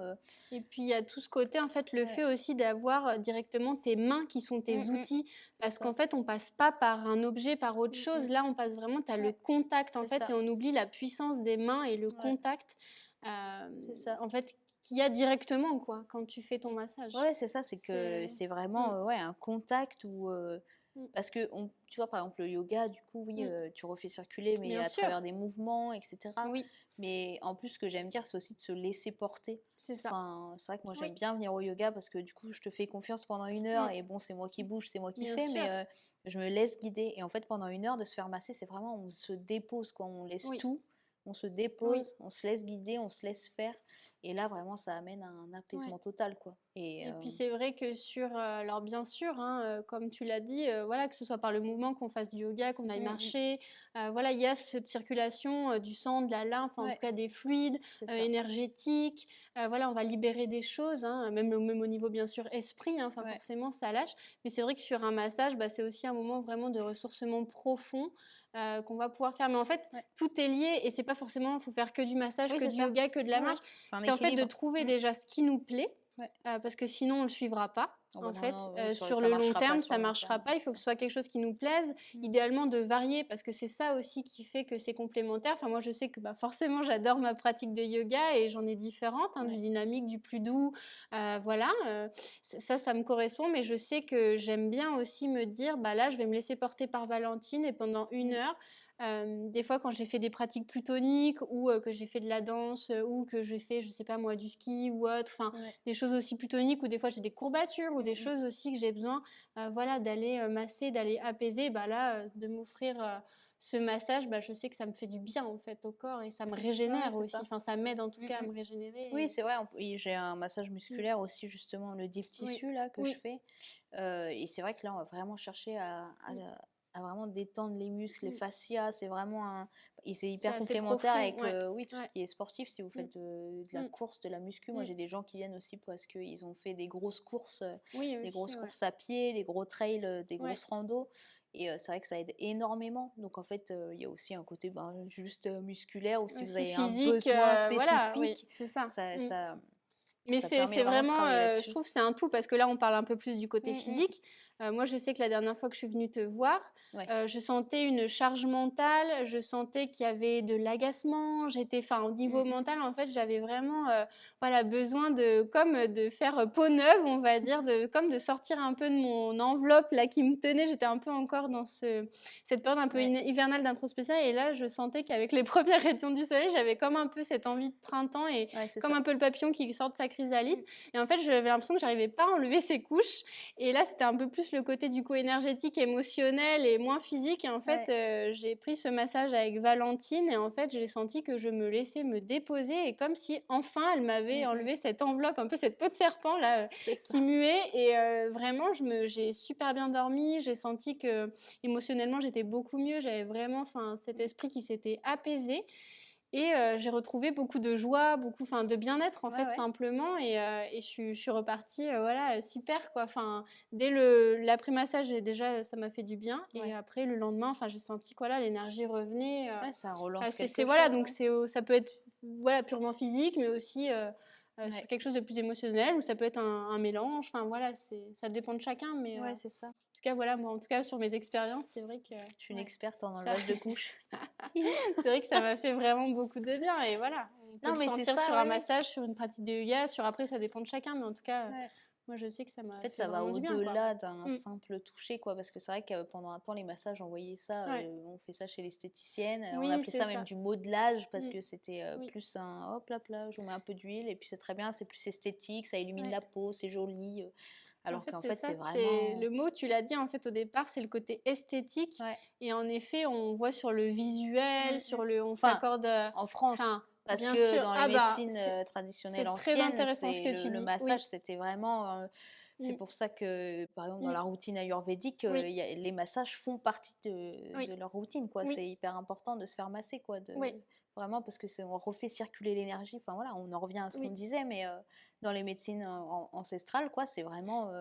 Et puis il y a tout ce côté, en fait, le Ouais. fait aussi d'avoir, directement tes mains qui sont Mmh tes mh. outils. C'est Parce ça. qu'en fait, on passe pas par un objet, par autre Mmh chose. mh. Là, on passe vraiment tu as le Ouais, contact, en c'est fait, ça. et on oublie la puissance des mains et le Ouais, contact, c'est ça. en fait, qu'il y a directement, quoi, quand tu fais ton massage. Ouais, c'est ça, c'est que C'est c'est mmh, vraiment, ouais, un contact où, mmh, parce que tu vois, par exemple, le yoga, du coup, oui, mmh. tu refais circuler, mais Bien à travers sûr, des mouvements, et cetera. oui, Mais en plus, ce que j'aime dire, c'est aussi de se laisser porter. c'est ça. Enfin, c'est vrai que moi, Oui, j'aime bien venir au yoga parce que du coup, je te fais confiance pendant 1 heure mmh, et bon, c'est moi qui bouge, c'est moi qui bien fais, mais sûr, je me laisse guider. Et en fait, pendant 1 heure, de se faire masser, c'est vraiment, on se dépose, quoi. On laisse oui, tout, on se oui, dépose, on se laisse guider, on se laisse faire. Et là, vraiment, ça amène à un ouais. apaisement total, quoi. Et Et puis c'est vrai que alors bien sûr, hein, comme tu l'as dit, voilà, que ce soit par le mouvement, qu'on fasse du yoga, qu'on aille mmh mh. marcher, voilà, il y a cette circulation, du sang, de la lymphe, en tout Ouais, cas des fluides, c'est ça. énergétiques, voilà, on va libérer des choses, hein, même au niveau bien sûr esprit, hein, enfin Ouais, forcément ça lâche. Mais c'est vrai que sur un massage, bah, c'est aussi un moment vraiment de ressourcement profond, qu'on va pouvoir faire. Mais en fait, ouais. tout est lié et c'est pas forcément faut faire que du massage, Oui, que c'est du ça. yoga, que de la Ouais, ouais, marche. c'est un C'est en fait de équilibre. trouver Mmh. déjà ce qui nous plaît, Ouais. parce que sinon on ne le suivra pas. Oh bah En non, fait, non, oui, sur ça le long marchera pas terme, sur ça le ne long marchera terme, ouais, pas. Il c'est faut que ça. ce soit quelque chose qui nous plaise, Mmh. idéalement de varier parce que c'est ça aussi qui fait que c'est complémentaire. Enfin, moi, je sais que, bah, forcément, j'adore ma pratique de yoga et j'en ai différentes, hein, du Ouais. dynamique, du plus doux, voilà, ça me correspond. Mais je sais que j'aime bien aussi me dire: «Bah, là, je vais me laisser porter par Valentine et pendant 1 heure». Des fois, quand j'ai fait des pratiques plus toniques ou que j'ai fait de la danse, ou que j'ai fait, je sais pas moi, du ski ou autre, enfin, Ouais. des choses aussi plus toniques, ou des fois j'ai des courbatures ou Mmh des mh. choses aussi que j'ai besoin, voilà, d'aller, masser, d'aller apaiser. Bah, là, de m'offrir, ce massage, bah, je sais que ça me fait du bien, en fait, au corps et ça me Ouais, régénère c'est aussi. ça. Enfin, ça m'aide en tout Mmh cas à mh. me régénérer Oui, et c'est vrai, et j'ai un massage mmh, musculaire aussi, justement, le deep oui, tissue là que je oui, fais, et c'est vrai que là, on va vraiment chercher mmh, à vraiment détendre les muscles, les mmh. fascias. C'est vraiment un et c'est C'est hyper assez complémentaire profond, avec, ouais, oui, tout ce ouais, qui est sportif. Si vous mmh, faites de la mmh, course, de la muscu, moi mmh. j'ai des gens qui viennent aussi parce qu'ils ont fait Oui, des aussi, grosses ouais, courses à pied, des gros trails, des ouais. grosses randos, et c'est vrai que ça aide énormément. Donc en fait, il y a aussi un côté, ben, juste, musculaire, ou si vous Aussi avez un physique, besoin voilà, oui, spécifique, c'est ça, ça mmh. ça Mais ça c'est permet c'est vraiment de vraiment, travailler je là-dessus. trouve que c'est un tout parce que là, on parle un peu plus du côté Mmh mh. physique. Moi, je sais que la dernière fois que je suis venue te voir, Ouais. je sentais une charge mentale, je sentais qu'il y avait de l'agacement, enfin, au Mmh niveau mh. mental, en fait, j'avais vraiment, voilà, besoin de faire, peau neuve, on va dire, comme de sortir un peu de mon enveloppe là qui me tenait. J'étais un peu encore dans cette période un peu Ouais, hivernale d'introspection et là, je sentais qu'avec les premiers rayons du soleil, j'avais comme un peu cette envie de printemps et ouais, c'est comme ça. un peu le papillon qui sort de sa chrysalide. Mmh. Et en fait, j'avais l'impression que j'arrivais pas à enlever ces couches. Et là, c'était un peu plus le côté du coup énergétique, émotionnel et moins physique. Et en fait, Ouais. j'ai pris ce massage avec Valentine et en fait, j'ai senti que je me laissais me déposer et comme si enfin elle m'avait Mmh mh. enlevé cette enveloppe, un peu cette peau de serpent là, C'est qui ça. muait. Et vraiment, j'ai super bien dormi. J'ai senti que émotionnellement, j'étais beaucoup mieux. J'avais vraiment, enfin, cet Mmh. esprit qui s'était apaisé. Et j'ai retrouvé beaucoup de joie, beaucoup, enfin, de bien-être, en Ouais, fait, ouais. simplement. Et je suis repartie, voilà, super, quoi. Enfin, dès l'après-massage, déjà, ça m'a fait du bien. Et Ouais. après, le lendemain, enfin, j'ai senti que, voilà, l'énergie revenait. Ouais, ça Enfin, relance c'est quelque voilà, chose, donc hein. ça peut être, voilà, purement physique, mais aussi sur Ouais. quelque chose de plus émotionnel, ou ça peut être un mélange. Enfin, voilà, ça dépend de chacun. Mais Ouais, en c'est ça. tout cas, voilà, moi, en tout cas, sur mes expériences, c'est vrai que, Je suis une ouais, experte en ça, enlevage de couches. c'est vrai que ça m'a fait vraiment beaucoup de bien et voilà, on peut Non, le mais c'est sentir ça, sur un ouais, ouais. massage, sur une pratique de yoga, après ça dépend de chacun, mais en tout cas, Ouais. moi, je sais que ça En m'a fait, fait ça va vraiment du bien, quoi. au-delà d'un Mmh. simple toucher, quoi, parce que c'est vrai que pendant un temps, les massages, on voyait ça, Ouais. on fait ça chez l'esthéticienne, on Oui, appelait c'est ça même ça. du modelage parce Mmh. que c'était Oui. plus un hop là, là, je vous mets un peu d'huile et puis c'est très bien, c'est plus esthétique, ça illumine Ouais. la peau, c'est joli, En alors fait, qu'en c'est fait, ça, c'est c'est vraiment. le mot, tu l'as dit, en fait, au départ, c'est le côté esthétique Ouais. et en effet, on voit sur le visuel, Mm, mm. sur le on Enfin, s'accorde, en France, enfin, parce bien que sûr. dans les Ah bah, médecines traditionnelles c'est très anciennes, intéressant ce c'est que tu le dis. massage, Oui. c'était vraiment. C'est Mmh. pour ça que, par exemple, dans Mmh. la routine ayurvédique, Oui. les massages font partie Oui. de leur routine, quoi. Oui. C'est hyper important de se faire masser, quoi. Oui. Vraiment, parce que on refait circuler l'énergie. Enfin, voilà, on en revient à ce qu'on Oui. disait, mais dans les médecines ancestrales, quoi, c'est vraiment.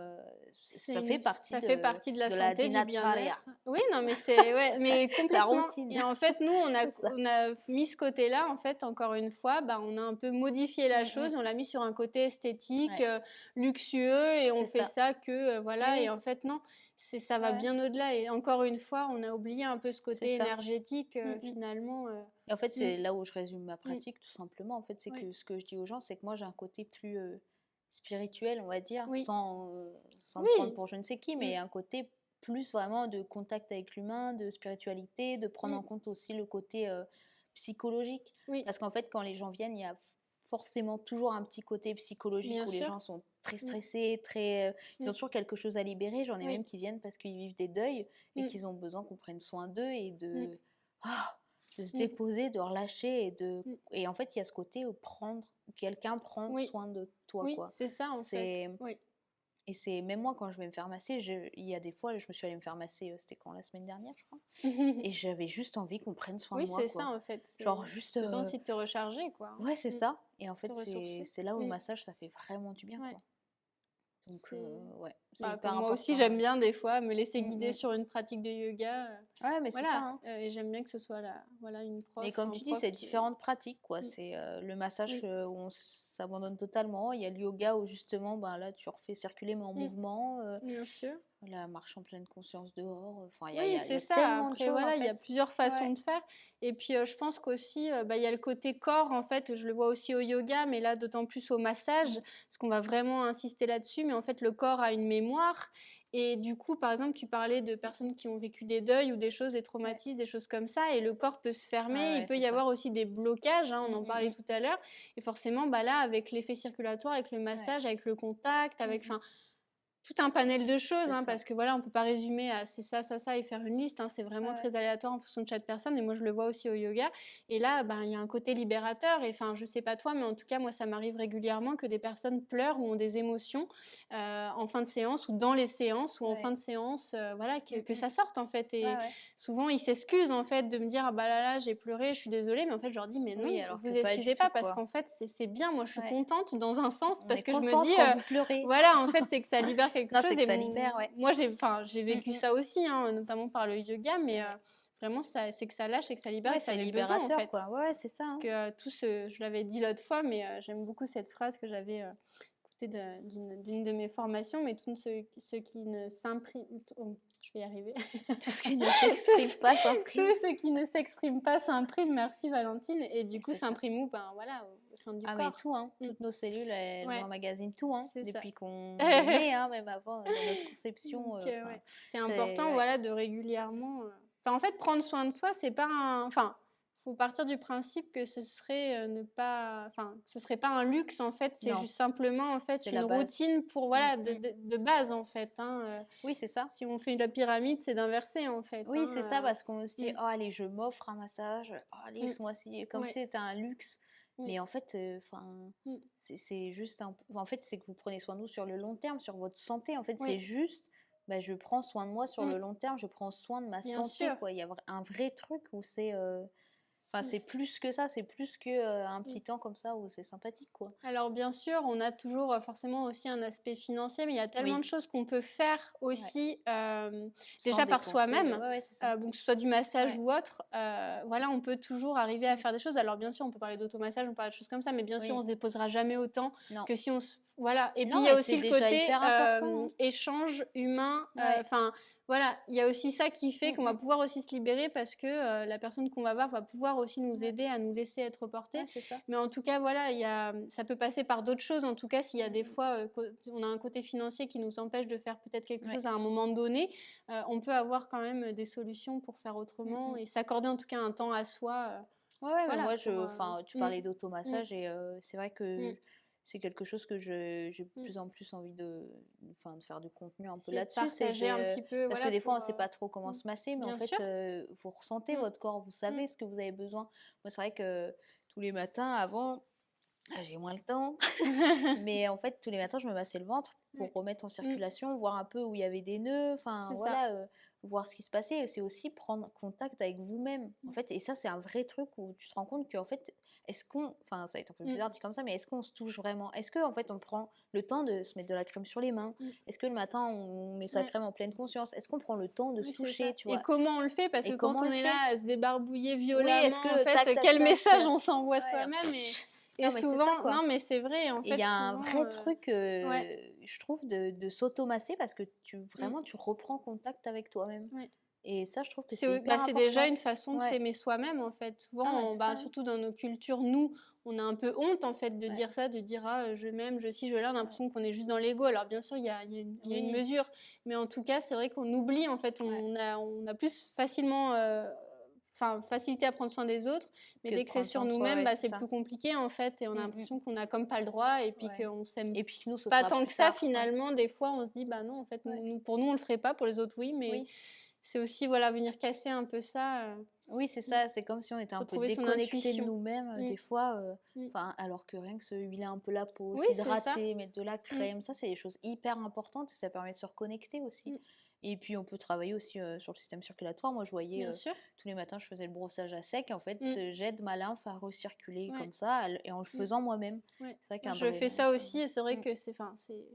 C'est Ça fait une partie ça fait partie de la de la santé, du dinacharya, bien-être. Oui, non, mais c'est ouais, mais la complètement routine. et en fait, nous, C'est ça. on a mis ce côté-là, en fait, encore une fois, bah, on a un peu modifié la Mm, mm. chose, on l'a mis sur un côté esthétique, Ouais, luxueux et on c'est fait ça. ça que, Oui, voilà et oui. en fait, non, ça Ouais, va ouais, bien au-delà et encore une fois, on a oublié un peu ce c'est côté ça. énergétique, Mm, mm. finalement, Et en fait, mmh, c'est là où je résume ma mmh, pratique, tout simplement. En fait, c'est oui, que ce que je dis aux gens, c'est que moi, j'ai un côté plus spirituel, on va dire, oui, sans me prendre oui, pour je ne sais qui, mmh, mais un côté plus vraiment de contact avec l'humain, de spiritualité, de prendre en mmh, compte aussi le côté psychologique. oui, Parce qu'en fait, quand les gens viennent, il y a forcément toujours un petit côté psychologique bien où les sûr, gens sont très mmh, stressés, ils ont mmh, toujours quelque chose à libérer. J'en ai oui, même qui viennent parce qu'ils vivent des deuils et mmh, qu'ils ont besoin qu'on prenne soin d'eux et mmh, ah, de se mmh, déposer, de relâcher mmh, et en fait, il y a ce côté où quelqu'un prend oui. soin de toi, Oui, quoi. c'est ça en fait. C'est Oui. et c'est même moi quand je vais me faire masser, il y a des fois, je me suis allée me faire masser, c'était quand? La semaine dernière, je crois et j'avais juste envie qu'on prenne soin Oui, de moi, c'est ça quoi. en fait. Genre C'est juste, besoin aussi de te recharger, quoi, hein. ouais, c'est ça et en Te fait, ressourcer. c'est là où le Mmh. massage, ça fait vraiment du bien, Ouais. quoi. Donc C'est ouais, c'est bah, hyper comme moi aussi, important, j'aime ouais. bien des fois me laisser Mmh guider mh. sur une pratique de yoga. Ouais, mais c'est ça, Voilà, hein. et j'aime bien que ce soit voilà, une Mais prof, comme un tu dis, prof c'est qui différentes pratiques, quoi. mmh, C'est le massage oui. où on s'abandonne totalement. Il y a le yoga où justement, ben là, tu refais circuler mais en Mmh, mouvement. bien sûr. La marche en pleine conscience dehors. Enfin, Oui, il y c'est a ça. tellement de Après, choses en voilà, il y a fait. plusieurs façons Ouais. de faire. Et puis, je pense qu'aussi, bah, il y a le côté corps, en fait. Je le vois aussi au yoga, mais là, d'autant plus au massage, Mm. parce qu'on va vraiment insister là-dessus. Mais en fait, le corps a une mémoire. Et du coup, par exemple, tu parlais de Mm, mm. personnes qui ont vécu des deuils ou des choses, des Ouais. traumatismes, des choses comme ça. Et le corps peut se Ouais, fermer. Il ouais, peut c'est y ça. avoir aussi des blocages, hein, on Mm, en mm, parlait mm. tout à l'heure. Et forcément, bah, là, avec l'effet circulatoire, avec le Ouais. massage, avec le contact, Mm, avec, mm. enfin, tout un panel de choses, C'est hein, ça. parce que voilà, on peut pas résumer à c'est ça et faire une liste, hein, c'est Ouais, vraiment ouais. très aléatoire en fonction de chaque personne et moi je le vois aussi au yoga et là, ben, il y a un côté libérateur et enfin, je sais pas toi, mais en tout cas, moi, ça m'arrive régulièrement que des personnes pleurent ou ont des émotions, en fin de séance ou dans les séances ou en fin Ouais. de séance, voilà, Mm, que mm. ça sorte en fait Ouais, et ouais. souvent ils s'excusent en fait de me dire: «Ah bah là là, j'ai pleuré, je suis désolée», mais en fait, je leur dis: «Mais Oui, non, alors que vous pas du excusez tout, pas parce quoi. qu'en fait, c'est bien, moi je suis Ouais. contente dans un sens On parce est que je me contente dis, quand vous pleurez. voilà, en fait, c'est que ça libère quelque Non, c'est chose que et ça libère, ouais. moi, j'ai Mm, vécu mm. ça aussi, hein, notamment par le yoga, mais Ouais. vraiment, c'est que ça lâche et que ça libère et Ouais, que tu c'est avais besoin, en libérateur, fait. quoi. Ouais, ouais, c'est ça, Parce hein. que je l'avais dit l'autre fois, mais j'aime beaucoup cette phrase que j'avais écoutée d'une de mes formations, mais tout ce qui ne s'imprime, oh, je vais y arriver. Tout ce qui ne s'exprime pas Tout s'imprime. ce qui ne s'exprime pas s'imprime, merci Valentine, et du coup C'est ça. s'imprime où? Ben voilà, au sein du Ah mais corps. tout, hein. Mm. Toutes nos cellules, elles Ouais, emmagasinent tout, hein. c'est ça. Depuis qu'on est né, hein, même avant, dans notre Donc conception, enfin, ouais, c'est c'est important, ouais. voilà, de régulièrement, enfin, en fait, prendre soin de soi, c'est pas un enfin, faut partir du principe que ce serait, ne pas enfin, ce serait pas un luxe, en fait, c'est Non, juste simplement, en c'est fait, une la base. routine pour Mmh voilà, mh. de base, en fait, hein, Oui, c'est ça. si on fait la pyramide, c'est d'inverser, en fait, Oui, c'est ça, hein, parce qu'on se dit: mmh, «Oh allez, je m'offre un massage. Oh allez, mmh, ce mois-ci», comme si ouais, c'était un luxe. oui, Mais en fait, enfin, mmh, c'est juste un en fait, c'est que vous prenez soin de vous sur le long terme, sur votre santé. En fait, c'est oui, juste, bah, je prends soin de moi sur mmh, le long terme, je prends soin de ma bien santé, sûr, quoi. Il y a un vrai truc où enfin, mmh, c'est plus que ça, c'est plus que, un mmh. petit temps comme ça où c'est sympathique, quoi. Alors bien sûr, on a toujours, forcément aussi un aspect financier, mais il y a tellement de Oui, choses qu'on peut faire ouais. aussi, Sans déjà par dépenser, soi-même, ouais, ouais, c'est ça. bon, que ce soit du massage Ouais. ou autre, voilà, on peut toujours arriver à Mmh. faire des choses. Alors bien sûr, on peut parler d'automassage, on peut parler de choses comme ça, mais bien sûr, on Oui. se déposera jamais autant Non. que si on se voilà et puis il Non y a et aussi c'est le déjà côté, hyper important, hein. échange humain, Ouais. enfin, voilà, il y a aussi ça qui fait qu'on va Mmh. pouvoir aussi se libérer parce que, la personne qu'on va voir va pouvoir aussi nous Ouais, aider à nous laisser être ouais, portés. c'est ça. Mais en tout cas, voilà, il y a, ça peut passer par d'autres choses. En tout cas, s'il y a des Mmh. fois, on a un côté financier qui nous empêche de faire peut-être quelque Ouais. chose à un moment donné, on peut avoir quand même des solutions pour faire autrement Mmh. et s'accorder en tout cas un temps à soi, Ouais, ouais, mais voilà moi, pour, enfin, tu mmh, parlais mmh, d'automassage et c'est vrai mmh, que c'est quelque chose que j'ai de mmh. plus en plus envie enfin, de faire du contenu un peu Essayer de là-dessus. C'est partager un de petit peu, parce que voilà des fois, on pour, sait pas trop comment mmh, se masser, mais en bien fait, sûr, vous ressentez mmh, votre corps, vous mmh, savez ce que vous avez besoin. Moi, c'est vrai que tous les matins avant, j'ai moins le temps, mais en fait, tous les matins, je me massais le ventre pour ouais, remettre en mmh, circulation, voir un peu où il y avait des nœuds, enfin c'est ça, voilà, voir ce qui se passait. Et c'est aussi prendre contact avec vous-même, en mmh, fait. Et ça, c'est un vrai truc où tu te rends compte qu'en fait, enfin, ça va être un peu mmh, bizarre dit comme ça, mais est-ce qu'on se touche vraiment? Est-ce qu'en fait, on prend le temps de se mettre de la crème sur les mains? mmh, Est-ce que le matin, on met sa ouais. crème en pleine conscience? Est-ce qu'on prend le temps de Oui, se c'est ça toucher, tu et vois? comment on le fait? Parce que Et quand comment on on le est fait? là à se débarbouiller Oui, est-ce violemment, en que fait, tac, tac, quel tac, message on s'envoie ouais, soi-même et non, mais c'est ça, souvent quoi. non, mais c'est vrai, en Et il y fait, a un souvent, vrai truc, ouais, je trouve, de s'automasser parce que mmh, vraiment, tu reprends contact avec toi-même. ouais. Et ça, je trouve que C'est c'est au bah, hyper c'est déjà important. une façon de Ouais. s'aimer soi-même, en fait. Ah Souvent, ouais, c'est bah, ça, hein. surtout dans nos cultures, nous, on a un peu honte, en fait, de Ouais, dire ça, de dire: «Ah, je m'aime, je ci, je là». On a ouais. l'impression qu'on est juste dans l'ego. Alors bien sûr, il y a une Oui, mesure, mais en tout cas, c'est vrai qu'on oublie, en fait, ouais. on a plus facilement, enfin, facilité à prendre soin des autres, mais Que de dès que c'est prendre sur soin de soi, nous-mêmes, ouais, bah, c'est c'est plus ça. compliqué, en fait et on a Mmh mh. l'impression qu'on a comme pas le droit et puis Ouais. qu'on s'aime Et puis que nous, ce pas sera tant plus que ça, tard. Ouais. finalement. Des fois, on se dit: «Bah, non, en fait, Ouais. pour nous, on le ferait pas, pour les autres, oui», mais Oui. c'est aussi, voilà, venir casser un peu ça, Oui, c'est mmh, ça, c'est comme si on était un peu retrouver son déconnecté de intuition. nous-mêmes, Mmh, des fois, mmh. enfin, alors que rien que se huiler un peu la peau, Oui, c'est ça. s'hydrater, mettre de la Mmh, crème, ça, c'est des choses hyper importantes et ça permet de se reconnecter aussi. mmh, Et puis, on peut travailler aussi, sur le système circulatoire. Moi, je voyais, bien sûr. tous les matins, je faisais le brossage à sec et en fait, Mmh, j'aide ma lymphe à recirculer ouais, comme ça et en le mmh, faisant moi-même. ouais. C'est vrai Moi, qu'un je fais drainage, ça aussi et c'est vrai mmh. que c'est enfin, c'est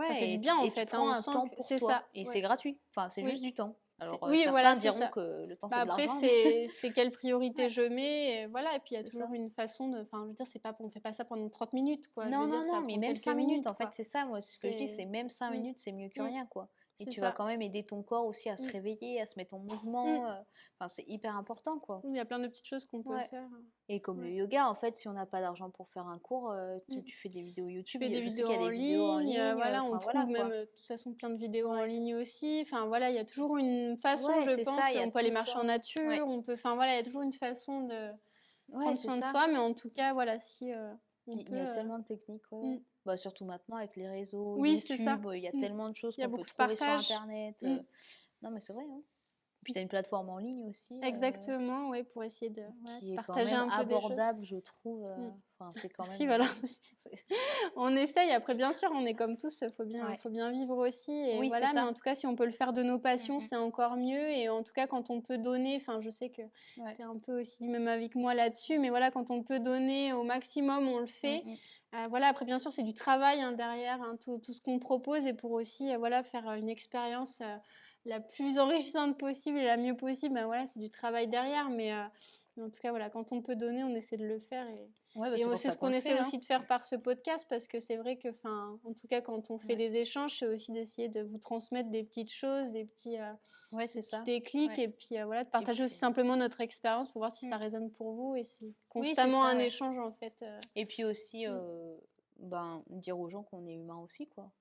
ça fait Ouais, du et bien, en tu fait, hein. prends On un sent temps que pour c'est toi ça, et c'est ouais, gratuit. Enfin, c'est juste oui. du temps. Alors, Oui, certains voilà, c'est diront ça. que le temps, Bah, c'est de après, l'argent, mais c'est quelle priorité ouais, je mets et voilà et puis il y a c'est toujours ça. une façon de enfin, je veux dire, c'est pas on fait pas ça pendant 30 minutes, quoi. Je Non, veux non, dire, ça non, mais prend même quelques 5 minutes, minutes, en fait, quoi. c'est ça, moi, c'est ce que je dis, C'est c'est même 5 mmh, minutes, c'est mieux que mmh, rien, quoi. Et c'est tu vas ça. quand même aider ton corps aussi à se Mmh, réveiller, à se mettre en mmh. mouvement, enfin, c'est hyper important, quoi. Il y a plein de petites choses qu'on peut Ouais. faire, Et comme le ouais. yoga, en fait, si on n'a pas d'argent pour faire un cours, Mmh. tu fais des vidéos Je YouTube. fais des Je sais vidéos qu'il y a en des vidéos en ligne, ligne, voilà, on enfin, voilà, trouve même, quoi. de toute façon plein de vidéos en Ouais. ligne aussi. Enfin, voilà, il y a toujours une façon, Ouais, je c'est ça, pense, il y a on peut tout aller le marcher en temps. Ouais. nature, on peut enfin, voilà, il y a toujours une façon de Ouais, prendre c'est soin de ça. soi, mais en tout cas, voilà, si, on Il peut, y a tellement de techniques, ouais, mmh. ouais. Bah, surtout maintenant avec les réseaux, Oui, c'est ça. YouTube, il y a Mmh. tellement de choses Il y a qu'on peut beaucoup de trouver sur partage. internet, Mmh. non, mais c'est vrai, hein. Puis Mmh. tu as une plateforme en ligne aussi, Exactement, oui, pour essayer de, ouais, qui est quand partager même un peu des choses. abordable, je trouve, Mmh. enfin, c'est quand Merci, même, voilà. c'est On essaye, après bien sûr, on est comme tous, ouais. faut bien vivre aussi et Oui, c'est voilà, mais ça. en tout cas, si on peut le faire de nos Mmh passions, mh. c'est encore mieux et en tout cas, quand on peut donner, enfin, je sais que Ouais. tu es un peu aussi du même avec moi là-dessus, mais voilà, quand on peut donner au maximum, on le Mmh fait. mh. Voilà, après bien sûr, c'est du travail, hein, derrière, hein, tout ce qu'on propose et pour aussi, voilà, faire, une expérience, la plus enrichissante possible et la mieux possible, ben, voilà, c'est du travail derrière, mais en tout cas, voilà, quand on peut donner, on essaie de le faire Ouais, bah, et c'est pour c'est ça ce qu'on qu'on le essaie fait, hein. aussi de faire par ce podcast parce que c'est vrai que, enfin, en tout cas, quand on fait Ouais. des échanges, c'est aussi d'essayer de vous transmettre des petites choses, Ouais, des c'est petits ça. déclics Ouais. et puis, voilà, de Et partager aussi puis simplement notre expérience pour voir si mmh. ça résonne pour vous et c'est Oui, c'est constamment ça, un ouais. échange, en fait, Et puis aussi, mmh, ben, dire aux gens qu'on est humain aussi, quoi.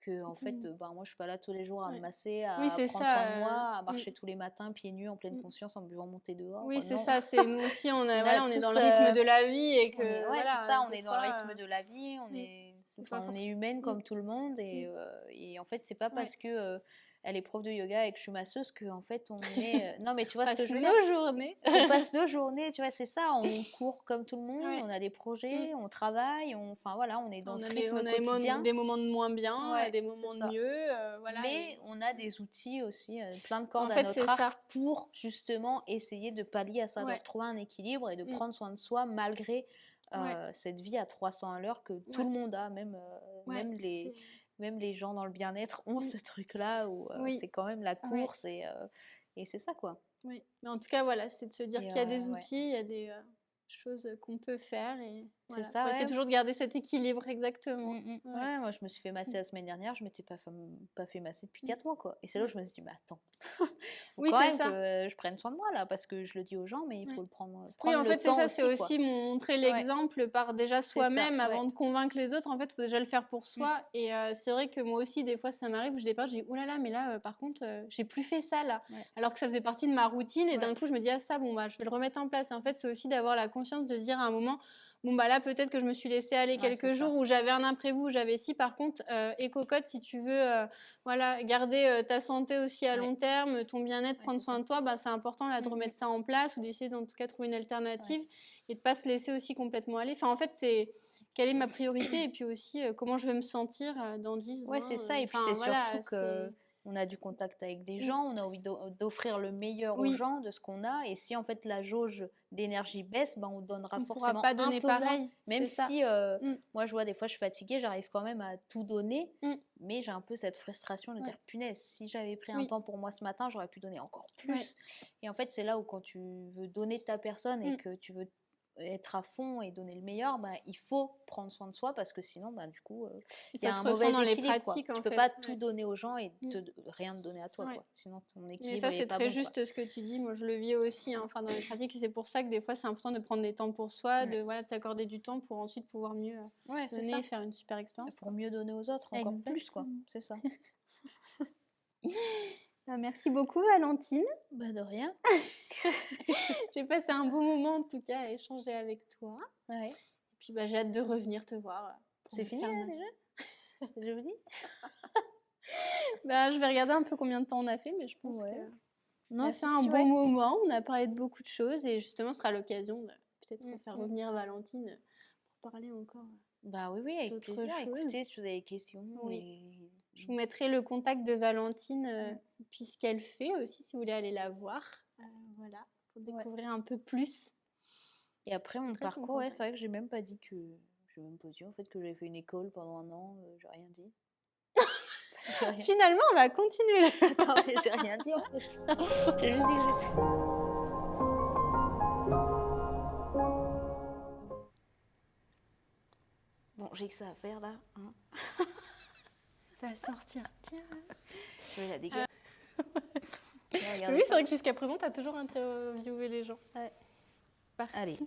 Que en fait, mmh, ben, moi, je suis pas là tous les jours à me ouais. masser, Oui, à c'est prendre soin de ça, moi, à mmh, marcher tous les matins pieds nus en pleine mmh. conscience en buvant mon thé dehors. Oui, c'est Non, ça, c'est nous aussi, on a voilà, on est dans tous, le rythme de la vie et que ouais, c'est voilà, ça, on des est dans le fois, rythme de la vie, mmh, c'est enfin, pas on est forcément humaine mmh, comme tout le monde mmh, et en fait, c'est pas ouais. parce que, elle est prof de yoga et que je suis masseuse qu'en fait on est, non, mais tu vois ce que Passe je veux dire? nos journées. On passe nos journées, tu vois? C'est ça, on court comme tout le monde, Ouais, on a des mmh. projets, on travaille, enfin voilà, on est dans ce On rythme a quotidien. des moments de moins bien, Ouais, des c'est moments de ça. mieux, voilà Mais et on a mmh. des outils aussi, plein de En cordes à fait, c'est notre arc ça. pour justement essayer de C pallier à ça, de Ouais, retrouver un équilibre et de mmh, prendre soin de soi malgré, ouais, cette vie à 300 à l'heure que tout ouais, le monde a, ouais, c'est même les gens dans le bien-être ont mmh, ce truc-là où, oui, c'est quand même la ouais, course et c'est ça, quoi. oui. Mais en tout cas, voilà, c'est de se dire Et qu'il y a des ouais. outils, il y a des, choses qu'on peut faire et C'est voilà. ça, Faut essayer ouais. toujours de garder cet équilibre, exactement. Ouais. Ouais, moi, je me suis fait masser la semaine dernière, je m'étais pas fait masser depuis 4 mois, quoi. Et c'est là où Ouais. je me suis dit: «Mais attends, faut Oui, quand c'est même ça. que je prenne soin de moi, là», parce que je le dis aux gens, mais il Ouais. faut prendre Oui, prendre en le fait, c'est temps ça, c'est aussi, quoi. aussi montrer Ouais, l'exemple par déjà c'est ça, soi-même ouais. avant de convaincre les autres. En fait, il faut déjà le faire pour Mmh, soi. Et c'est vrai que moi aussi, des fois, ça m'arrive où je départ, je dis: «Ouh là là, mais là, par contre, j'ai plus fait ça là». ouais, Alors que ça faisait partie de ma routine et ouais, d'un coup, je me dis: «Ah ça, bon bah, je vais le remettre en place». Et en fait, c'est aussi d'avoir la conscience de dire à un moment: «Bon bah là, peut-être que je me suis laissée aller ouais, c'est quelques jours ça. où j'avais un imprévu, où j'avais ci. Par contre, écocote, si tu veux, voilà, garder, ta santé aussi à Ouais, long terme, ton bien-être, ouais, prendre c'est soin ça. de toi, bah, c'est important là de Mmh. remettre ça en place ou d'essayer d'en tout cas trouver une Ouais. alternative et de pas se laisser aussi complètement aller». Enfin, en fait, c'est quelle est ma priorité et puis aussi, comment je vais me sentir, dans 10, Ouais, 20, c'est ça. Et puis enfin c'est voilà, surtout c'est que on a du contact avec des mmh, gens, on a envie d'offrir le meilleur aux oui, gens de ce qu'on a. Et si en fait la jauge d'énergie baisse, ben, on donnera on pourra forcément pas un donner peu moins. pareil, Même c'est ça. si Mmh, moi je vois des fois je suis fatiguée, j'arrive quand même à tout donner, mmh, mais j'ai un peu cette frustration de dire ouais, punaise, si j'avais pris un oui, temps pour moi ce matin, j'aurais pu donner encore ouais, plus. Et en fait, c'est là où quand tu veux donner de ta personne et mmh que tu veux être à fond et donner le meilleur, bah, il faut prendre soin de soi parce que sinon, bah, du coup, et il y ça a se un ressent mauvais dans les équilibre, quoi. pratiques, Tu en peux pas fait, tout ouais. donner aux gens et Mmh, rien te donner à toi, ouais. quoi. Sinon, ton Mais équilibre, ça, il est c'est pas très bon, quoi. juste ce que tu dis. Moi, je le vis aussi, hein, enfin, dans les pratiques. C'est pour ça que des fois, c'est important de prendre des temps pour soi, Ouais, de, voilà, de s'accorder du temps pour ensuite pouvoir mieux ouais, c'est donner et ça. faire une super expérience, Pour quoi. mieux donner aux autres, encore plus, quoi. Exactement. C'est ça. Bah, merci beaucoup, Valentine. Bah, de rien. J'ai passé un bon moment, en tout cas, à échanger avec toi. Ouais. Et puis, bah, j'ai hâte de revenir te voir pour C'est me fini, faire là, masser. déjà? Je vous dis? Bah, je vais regarder un peu combien de temps on a fait, mais je pense que Ouais. on Non, a fait si, un si, bon ouais. moment. On a parlé de beaucoup de choses et justement, ce sera l'occasion de peut-être Mm, faire mm. revenir Valentine pour parler encore Bah oui, oui, avec d'autres plaisir. choses. Écoutez, si vous avez des questions Oui. et... Je vous mettrai le contact de Valentine, Mm. puis ce qu'elle fait aussi, si vous voulez aller la voir. Voilà, pour Ouais. découvrir un peu plus. Et après, mon Très bon parcours, ouais, c'est vrai contact. que j'ai même pas dit que... J'ai même pas dit, en fait, que j'ai fait une école pendant 1 an. J'ai rien dit. J'ai rien... Finalement, on va continuer là. Attends, mais j'ai rien dit, en fait. J'ai juste dit que j'ai fait... Bon, j'ai que ça à faire, là. Hein. Ça va sortir. Tiens. Je vais la dégueuler. Oui, c'est vrai que jusqu'à présent, tu as toujours interviewé les gens. Ouais. Parti. Allez.